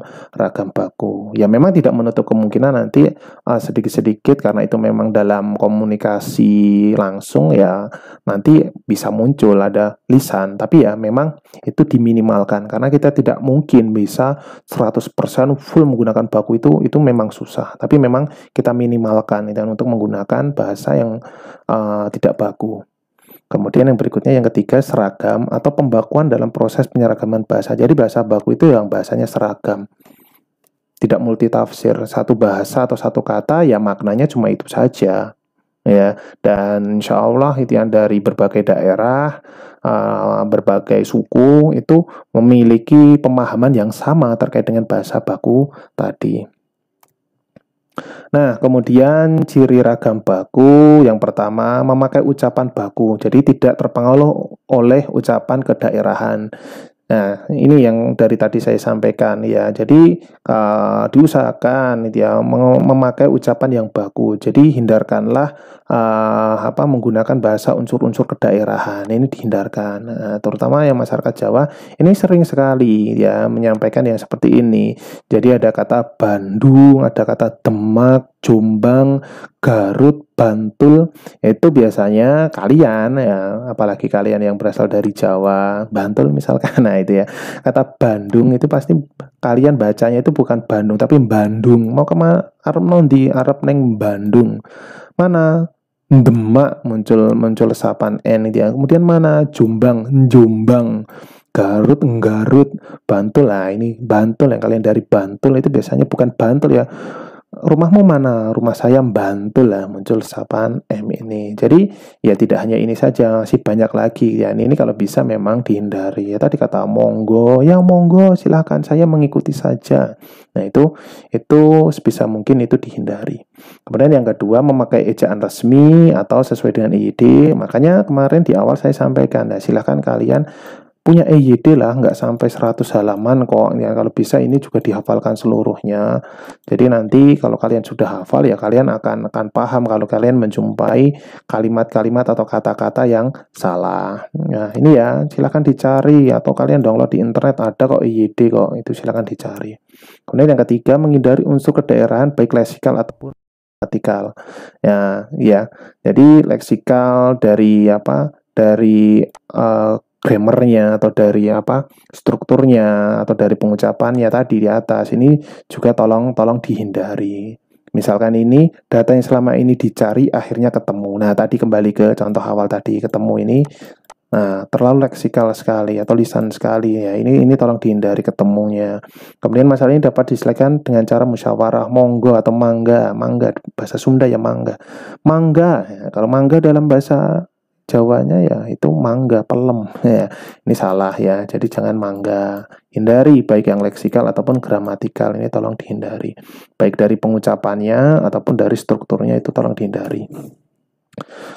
baku. Ya memang tidak menutup kemungkinan nanti sedikit-sedikit karena itu memang dalam komunikasi langsung ya nanti bisa muncul ada lisan, tapi ya memang itu diminimalkan karena kita tidak mungkin bisa 100% full menggunakan baku, itu memang susah, tapi memang kita minimalkan dan untuk menggunakan bahasa yang tidak baku. Kemudian yang berikutnya yang ketiga, seragam atau pembakuan dalam proses penyeragaman bahasa. Jadi bahasa baku itu yang bahasanya seragam, tidak multitafsir. Satu bahasa atau satu kata ya maknanya cuma itu saja ya. Dan insya Allah itu yang dari berbagai daerah, berbagai suku itu memiliki pemahaman yang sama terkait dengan bahasa baku tadi. Nah, kemudian ciri ragam baku yang pertama memakai ucapan baku, jadi tidak terpengaruh oleh ucapan kedaerahan. Nah, ini yang dari tadi saya sampaikan ya. Jadi diusahakan gitu ya memakai ucapan yang baku. Jadi hindarkanlah menggunakan bahasa unsur-unsur kedaerahan. Ini dihindarkan. Nah, terutama yang masyarakat Jawa ini sering sekali ya menyampaikan yang seperti ini. Jadi ada kata Bandung, ada kata Demak, Jombang, Garut, Bantul. Itu biasanya kalian ya, apalagi kalian yang berasal dari Jawa, Bantul misalkan. Nah, itu ya. Kata Bandung itu pasti kalian bacanya itu bukan Bandung tapi Bandung. Mau kemana? Arep nondi, arep neng Bandung. Mana? Demak muncul muncul resapan N itu ya. Kemudian mana? Jombang, Jombang. Garut, Garut, Bantul. Lah ini Bantul yang kalian dari Bantul itu biasanya bukan Bantul ya. Rumahmu mana? Rumah saya Bantul lah, muncul sapaan M ini. Jadi ya tidak hanya ini saja, masih banyak lagi ya. Ini kalau bisa memang dihindari. Ya tadi kata monggo, ya monggo silahkan saya mengikuti saja. Nah itu sebisa mungkin itu dihindari. Kemudian yang kedua memakai ejaan resmi atau sesuai dengan EYD. Makanya kemarin di awal saya sampaikan, nah silahkan kalian punya EYD lah, nggak sampai 100 halaman kok ya. Kalau bisa ini juga dihafalkan seluruhnya. Jadi nanti kalau kalian sudah hafal ya kalian akan paham kalau kalian menjumpai kalimat-kalimat atau kata-kata yang salah. Nah ini ya silakan dicari atau kalian download di internet, ada kok EYD kok, itu silakan dicari. Kemudian yang ketiga menghindari unsur kedaerahan baik leksikal ataupun gramatikal. Ya. Jadi leksikal dari grammarnya atau dari strukturnya atau dari pengucapannya tadi di atas ini juga tolong dihindari. Misalkan ini data yang selama ini dicari akhirnya ketemu. Nah, tadi kembali ke contoh awal tadi, ketemu ini terlalu leksikal sekali atau lisan sekali ya. Ini tolong dihindari ketemunya. Kemudian masalah ini dapat diselesaikan dengan cara musyawarah, monggo atau mangga. Mangga bahasa Sunda ya mangga. Mangga ya, kalau mangga dalam bahasa Jawanya ya itu mangga, pelem ya. Ini salah ya. Jadi jangan mangga. Hindari baik yang leksikal ataupun gramatikal, ini tolong dihindari. Baik dari pengucapannya ataupun dari strukturnya itu tolong dihindari.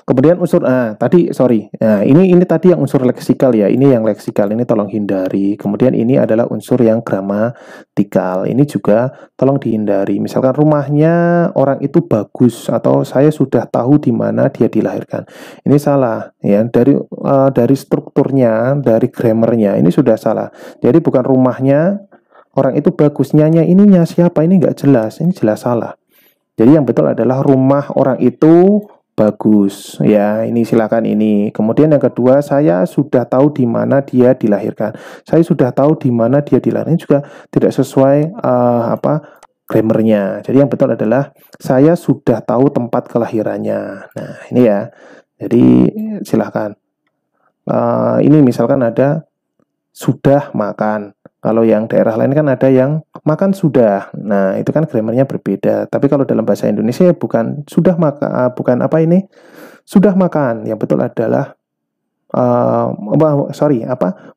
Kemudian unsur ini tadi yang unsur leksikal ya. Ini yang leksikal ini tolong hindari. Kemudian ini adalah unsur yang gramatikal. Ini juga tolong dihindari. Misalkan rumahnya orang itu bagus atau saya sudah tahu di mana dia dilahirkan. Ini salah ya. Dari strukturnya, dari grammarnya ini sudah salah. Jadi bukan rumahnya orang itu bagusnya ininya siapa, ini nggak jelas. Ini jelas salah. Jadi yang betul adalah rumah orang itu bagus ya, ini silakan ini. Kemudian yang kedua, saya sudah tahu di mana dia dilahirkan. Saya sudah tahu di mana dia dilahirkan. Ini juga tidak sesuai grammarnya. Jadi yang betul adalah saya sudah tahu tempat kelahirannya. Nah, ini ya. Jadi silakan. Ini misalkan ada sudah makan. Kalau yang daerah lain kan ada yang makan sudah. Nah, itu kan grammarnya berbeda. Tapi kalau dalam bahasa Indonesia bukan sudah makan, bukan sudah makan. Yang betul adalah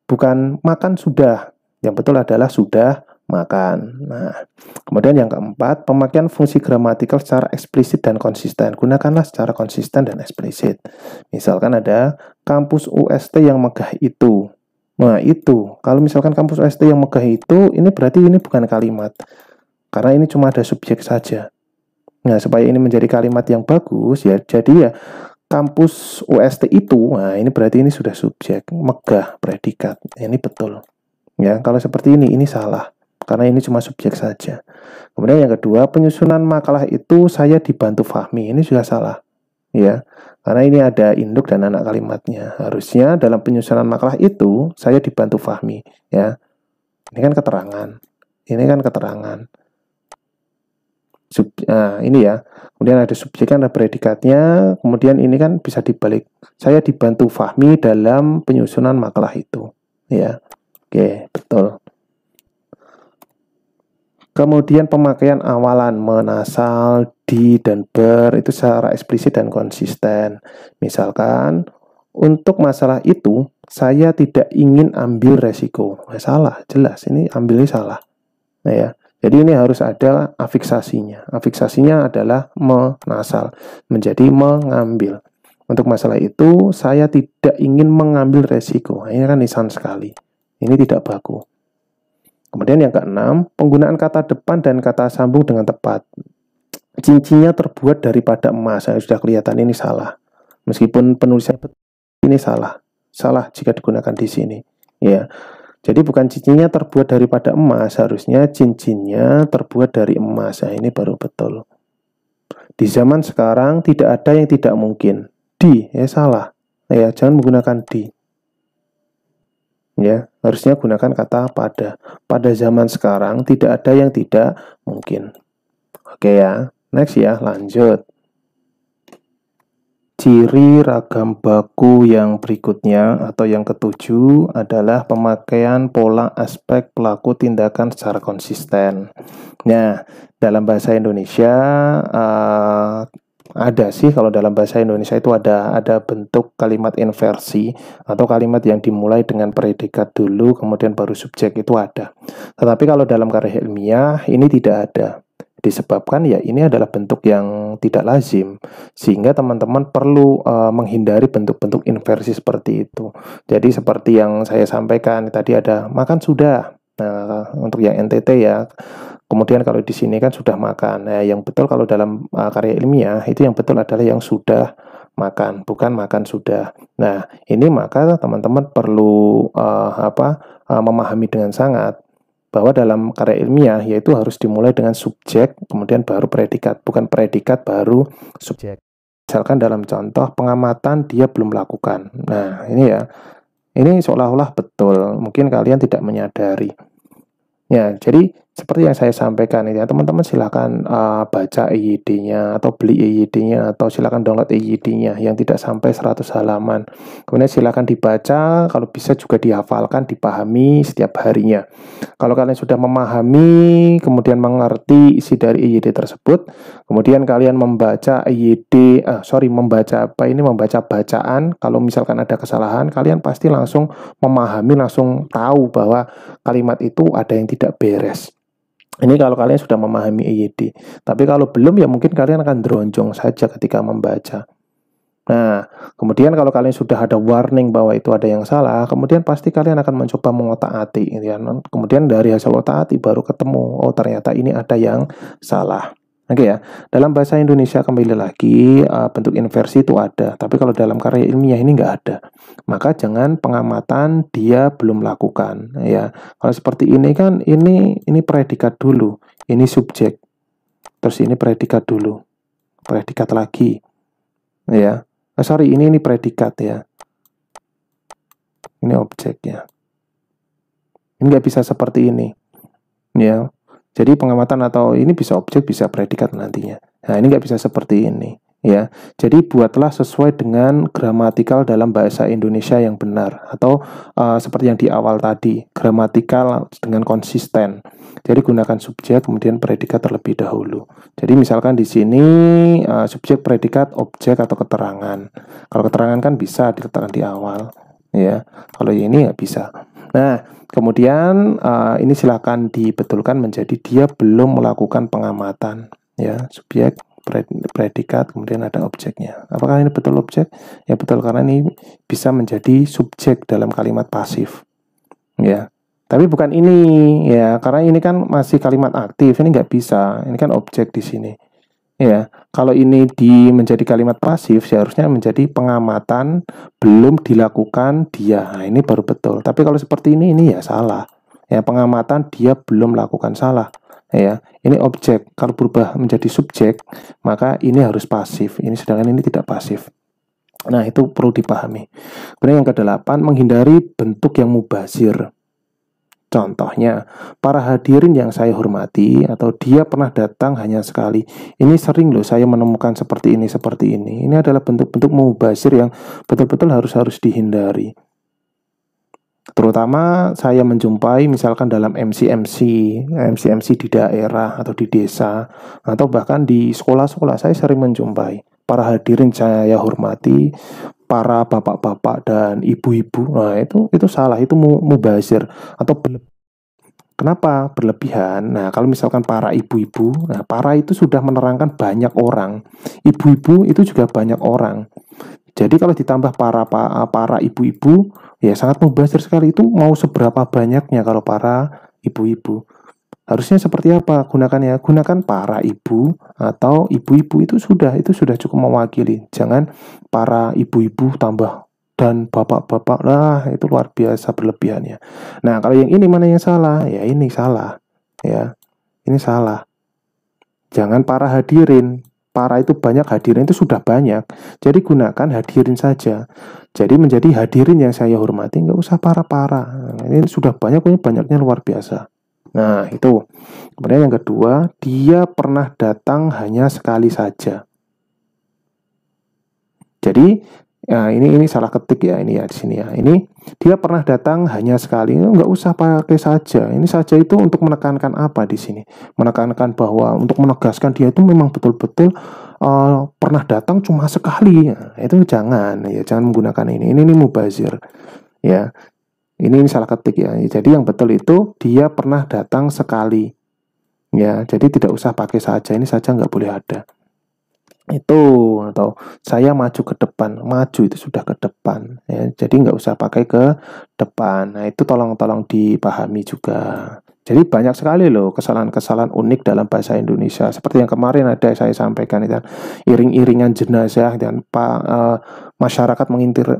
bukan makan sudah. Yang betul adalah sudah makan. Nah, kemudian yang keempat, pemakaian fungsi gramatikal secara eksplisit dan konsisten. Gunakanlah secara konsisten dan eksplisit. Misalkan ada kampus UST yang megah itu. Nah itu, kalau misalkan kampus UST yang megah itu, ini berarti ini bukan kalimat. Karena ini cuma ada subjek saja. Nah, supaya ini menjadi kalimat yang bagus, ya jadi ya kampus UST itu, nah ini berarti ini sudah subjek, megah, predikat. Ini betul. Ya, kalau seperti ini salah. Karena ini cuma subjek saja. Kemudian yang kedua, penyusunan makalah itu saya dibantu Fahmi. Ini juga salah. Ya, karena ini ada induk dan anak kalimatnya. Harusnya dalam penyusunan makalah itu saya dibantu Fahmi, ya. Ini kan keterangan. Ini ya. Kemudian ada subjeknya, ada predikatnya. Kemudian ini kan bisa dibalik. Saya dibantu Fahmi dalam penyusunan makalah itu, ya. Oke, betul. Kemudian pemakaian awalan menasal, di, dan ber itu secara eksplisit dan konsisten. Misalkan, untuk masalah itu, saya tidak ingin ambil resiko. Salah, jelas. Ini ambilnya salah. Nah ya, jadi ini harus ada afiksasinya. Afiksasinya adalah menasal, menjadi mengambil. Untuk masalah itu, saya tidak ingin mengambil resiko. Ini kan lisan sekali. Ini tidak baku. Kemudian yang keenam, penggunaan kata depan dan kata sambung dengan tepat. Cincinnya terbuat daripada emas. Sudah kelihatan ini salah. Meskipun penulisan ini salah. Salah jika digunakan di sini. Ya. Jadi bukan cincinnya terbuat daripada emas, harusnya cincinnya terbuat dari emas. Nah, ini baru betul. Di zaman sekarang tidak ada yang tidak mungkin. Ya salah. Ya, jangan menggunakan di. Ya, harusnya gunakan kata pada. Pada zaman sekarang tidak ada yang tidak mungkin. Oke ya. Next ya, lanjut. Ciri ragam baku yang berikutnya atau yang ketujuh adalah pemakaian pola aspek pelaku tindakan secara konsisten. Nah, dalam bahasa Indonesia ada sih, kalau dalam bahasa Indonesia itu ada bentuk kalimat inversi atau kalimat yang dimulai dengan predikat dulu kemudian baru subjek, itu ada. Tetapi kalau dalam karya ilmiah ini tidak ada. Disebabkan ya ini adalah bentuk yang tidak lazim, sehingga teman-teman perlu menghindari bentuk-bentuk inversi seperti itu. Jadi seperti yang saya sampaikan tadi, ada makan sudah. Nah, untuk yang NTT ya. Kemudian kalau di sini kan sudah makan. Nah, yang betul kalau dalam karya ilmiah itu yang betul adalah yang sudah makan, bukan makan sudah. Nah, ini maka teman-teman perlu memahami dengan sangat bahwa dalam karya ilmiah yaitu harus dimulai dengan subjek, kemudian baru predikat, bukan predikat baru subjek. Misalkan dalam contoh pengamatan dia belum lakukan. Nah, ini ya. Ini seolah-olah betul, mungkin kalian tidak menyadari. Ya, jadi seperti yang saya sampaikan ini ya, teman-teman silakan baca EYD-nya atau beli EYD-nya atau silakan download EYD-nya yang tidak sampai 100 halaman. Kemudian silakan dibaca, kalau bisa juga dihafalkan, dipahami setiap harinya. Kalau kalian sudah memahami, kemudian mengerti isi dari EYD tersebut, kemudian kalian membaca membaca bacaan, kalau misalkan ada kesalahan, kalian pasti langsung memahami, langsung tahu bahwa kalimat itu ada yang tidak beres. Ini kalau kalian sudah memahami EYD. Tapi kalau belum ya mungkin kalian akan dronjong saja ketika membaca. Nah, kemudian kalau kalian sudah ada warning bahwa itu ada yang salah, kemudian pasti kalian akan mencoba mengotak-atik. Kemudian dari hasil otak-atik baru ketemu, oh ternyata ini ada yang salah. Oke ya, dalam bahasa Indonesia kembali lagi bentuk inversi itu ada, tapi kalau dalam karya ilmiah ini nggak ada. Maka jangan pengamatan dia belum lakukan ya. Kalau seperti ini kan ini predikat dulu, ini subjek, terus ini predikat dulu, predikat lagi, ya. Ini predikat ya, ini objek ya. Ini nggak bisa seperti ini, ya. Jadi pengamatan atau ini bisa objek, bisa predikat nantinya. Nah, ini nggak bisa seperti ini, ya. Jadi buatlah sesuai dengan gramatikal dalam bahasa Indonesia yang benar, atau seperti yang di awal tadi, gramatikal dengan konsisten. Jadi gunakan subjek kemudian predikat terlebih dahulu. Jadi misalkan di sini subjek, predikat, objek atau keterangan. Kalau keterangan kan bisa diletakkan di awal, ya. Kalau ini nggak bisa. Nah, kemudian ini silakan dibetulkan menjadi dia belum melakukan pengamatan, ya. Subjek, predikat, kemudian ada objeknya. Apakah ini betul objek? Ya betul, karena ini bisa menjadi subjek dalam kalimat pasif, ya. Tapi bukan ini, ya, karena ini kan masih kalimat aktif, ini nggak bisa. Ini kan objek di sini. Ya, kalau ini menjadi kalimat pasif, seharusnya menjadi pengamatan belum dilakukan dia. Nah, ini baru betul. Tapi kalau seperti ini ya salah. Ya, pengamatan dia belum lakukan, salah. Ya, ini objek. Kalau berubah menjadi subjek, maka ini harus pasif. Ini sedangkan ini tidak pasif. Nah, itu perlu dipahami. Kemudian yang ke-8, menghindari bentuk yang mubazir. Contohnya, para hadirin yang saya hormati, atau dia pernah datang hanya sekali. Ini sering loh saya menemukan seperti ini, seperti ini. Ini adalah bentuk-bentuk mubazir yang betul-betul harus dihindari. Terutama saya menjumpai misalkan dalam MC di daerah atau di desa, atau bahkan di sekolah-sekolah saya sering menjumpai para hadirin saya hormati, para bapak-bapak dan ibu-ibu. Nah, itu salah, itu mubazir atau kenapa berlebihan? Nah, kalau misalkan para ibu-ibu, nah para itu sudah menerangkan banyak orang. Ibu-ibu itu juga banyak orang. Jadi kalau ditambah para ibu-ibu, Ya sangat mubazir sekali. Itu mau seberapa banyaknya kalau para ibu-ibu. Harusnya seperti apa gunakannya? Gunakan para ibu atau ibu-ibu, itu sudah cukup mewakili. Jangan para ibu-ibu tambah dan bapak-bapak lah, itu luar biasa berlebihannya. Nah, kalau yang ini mana yang salah? Ya ini salah. Ya, ini salah. Jangan para hadirin. Para itu banyak, hadirin itu sudah banyak. Jadi gunakan hadirin saja. Jadi menjadi hadirin yang saya hormati, nggak usah para-para. Ini sudah banyak, banyaknya luar biasa. Nah, itu. Kemudian yang kedua, dia pernah datang hanya sekali saja. Jadi, ya ini salah ketik ya, ini ya di sini ya. Ini dia pernah datang hanya sekali. Nggak usah pakai saja. Ini saja itu untuk menekankan apa di sini? Menekankan bahwa untuk menegaskan dia itu memang betul-betul pernah datang cuma sekali. Nah, itu jangan menggunakan ini. Ini mubazir. Ya. Ini salah ketik ya. Jadi yang betul itu dia pernah datang sekali. Ya, jadi tidak usah pakai saja. Ini saja nggak boleh ada. Itu, atau saya maju ke depan. Maju itu sudah ke depan. Ya, jadi nggak usah pakai ke depan. Nah, itu tolong dipahami juga. Jadi banyak sekali loh kesalahan-kesalahan unik dalam bahasa Indonesia. Seperti yang kemarin ada saya sampaikan itu, iring-iringan jenazah dan masyarakat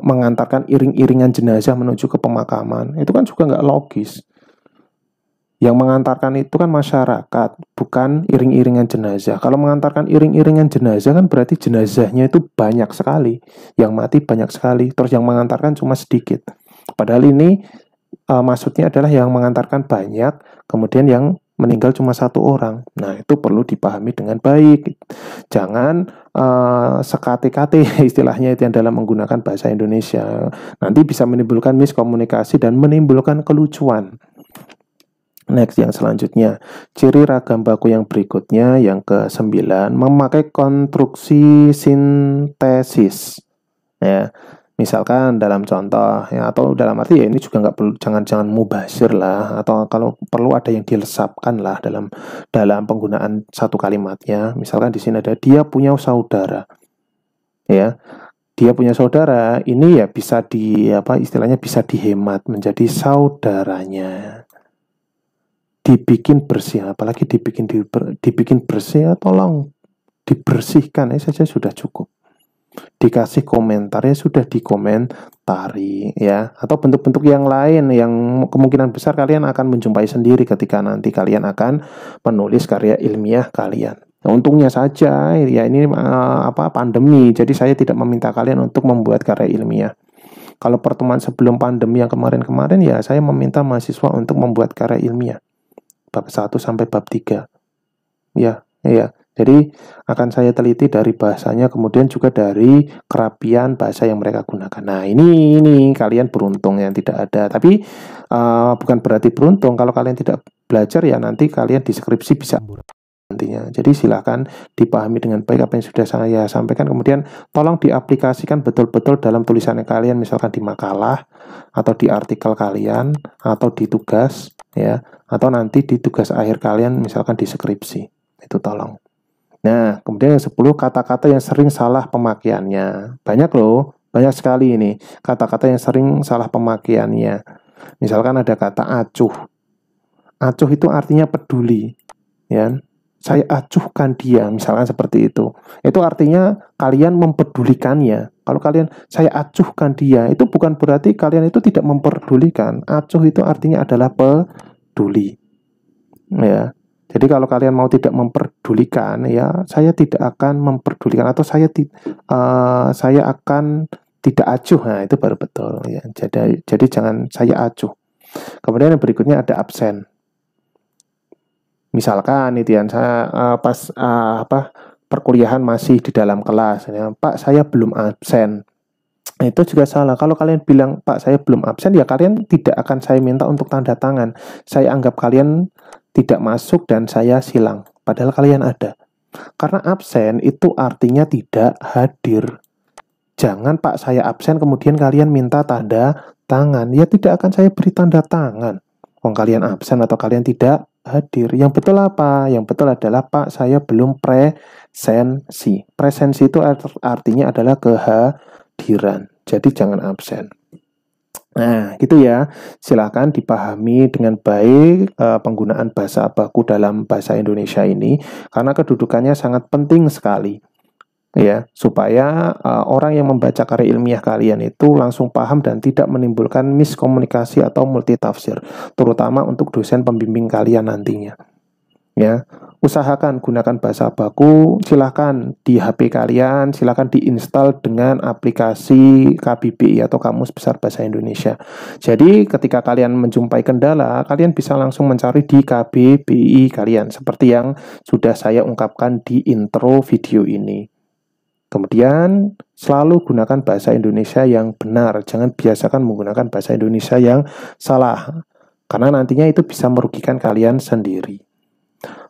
mengantarkan iring-iringan jenazah menuju ke pemakaman. Itu kan juga nggak logis. Yang mengantarkan itu kan masyarakat, bukan iring-iringan jenazah. Kalau mengantarkan iring-iringan jenazah kan berarti jenazahnya itu banyak sekali. Yang mati banyak sekali, terus yang mengantarkan cuma sedikit. Padahal ini maksudnya adalah yang mengantarkan banyak, kemudian yang meninggal cuma satu orang. Nah, itu perlu dipahami dengan baik. Jangan sekate-kate istilahnya itu yang dalam menggunakan bahasa Indonesia. Nanti bisa menimbulkan miskomunikasi dan menimbulkan kelucuan. Next, yang selanjutnya, ciri ragam baku yang berikutnya, yang ke-9, memakai konstruksi sintesis. Ya, misalkan dalam contoh, ya, atau dalam arti ya ini juga nggak perlu, jangan mubazir lah, atau kalau perlu ada yang dilesapkan lah dalam penggunaan satu kalimatnya. Misalkan di sini ada dia punya saudara, ya. Dia punya saudara, ini ya bisa istilahnya bisa dihemat menjadi saudaranya. Dibikin bersih, apalagi dibikin bersih ya, tolong dibersihkan saja sudah cukup. Dikasih komentarnya sudah dikomentari ya, atau bentuk-bentuk yang lain yang kemungkinan besar kalian akan menjumpai sendiri ketika nanti kalian akan menulis karya ilmiah kalian. Nah, untungnya saja ya ini pandemi, jadi saya tidak meminta kalian untuk membuat karya ilmiah. Kalau pertemuan sebelum pandemi yang kemarin-kemarin ya saya meminta mahasiswa untuk membuat karya ilmiah. Bab 1 sampai bab 3. Ya. Jadi akan saya teliti dari bahasanya, kemudian juga dari kerapian bahasa yang mereka gunakan. Nah, ini kalian beruntung yang tidak ada. Tapi bukan berarti beruntung kalau kalian tidak belajar ya nanti kalian di skripsi bisa nantinya. Jadi silakan dipahami dengan baik apa yang sudah saya sampaikan, kemudian tolong diaplikasikan betul-betul dalam tulisan kalian, misalkan di makalah atau di artikel kalian atau di tugas ya, atau nanti di tugas akhir kalian misalkan di skripsi. Itu tolong. Nah, kemudian yang 10, kata-kata yang sering salah pemakaiannya. Banyak loh, banyak sekali ini kata-kata yang sering salah pemakaiannya. Misalkan ada kata acuh. Acuh itu artinya peduli, ya. Saya acuhkan dia, misalkan seperti itu. Itu artinya kalian mempedulikannya. Kalau kalian saya acuhkan dia, itu bukan berarti kalian itu tidak memperdulikan. Acuh itu artinya adalah peduli. Ya. Jadi kalau kalian mau tidak memperdulikan, ya saya tidak akan memperdulikan, atau saya akan tidak acuh. Nah, itu baru betul ya. Jadi jangan saya acuh. Kemudian yang berikutnya ada absen. Misalkan saya pas perkuliahan masih di dalam kelas ya, Pak saya belum absen. Itu juga salah. Kalau kalian bilang Pak saya belum absen, ya kalian tidak akan saya minta untuk tanda tangan. Saya anggap kalian tidak masuk dan saya silang, padahal kalian ada. Karena absen itu artinya tidak hadir. Jangan Pak saya absen kemudian kalian minta tanda tangan. Ya tidak akan saya beri tanda tangan. Kalau kalian absen atau kalian tidak hadir. Yang betul apa? Yang betul adalah Pak saya belum presensi. Presensi itu artinya adalah kehadiran. Jadi jangan absen. Nah, gitu ya. Silakan dipahami dengan baik penggunaan bahasa baku dalam bahasa Indonesia ini karena kedudukannya sangat penting sekali ya, supaya orang yang membaca karya ilmiah kalian itu langsung paham dan tidak menimbulkan miskomunikasi atau multitafsir, terutama untuk dosen pembimbing kalian nantinya. Ya, usahakan gunakan bahasa baku, silahkan di HP kalian, silahkan diinstal dengan aplikasi KBBI atau Kamus Besar Bahasa Indonesia. Jadi ketika kalian menjumpai kendala, kalian bisa langsung mencari di KBBI kalian, seperti yang sudah saya ungkapkan di intro video ini. Kemudian selalu gunakan bahasa Indonesia yang benar, jangan biasakan menggunakan bahasa Indonesia yang salah, karena nantinya itu bisa merugikan kalian sendiri.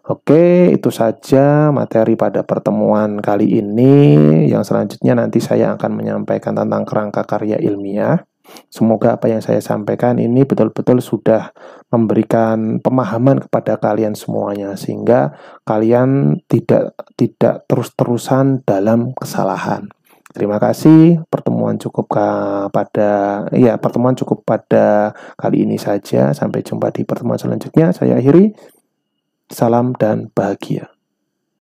Oke, itu saja materi pada pertemuan kali ini. Yang selanjutnya nanti saya akan menyampaikan tentang kerangka karya ilmiah. Semoga apa yang saya sampaikan ini betul-betul sudah memberikan pemahaman kepada kalian semuanya, sehingga kalian tidak terus-terusan dalam kesalahan. Terima kasih. Pertemuan cukup pada kali ini saja. Sampai jumpa di pertemuan selanjutnya. Saya akhiri. Salam dan bahagia.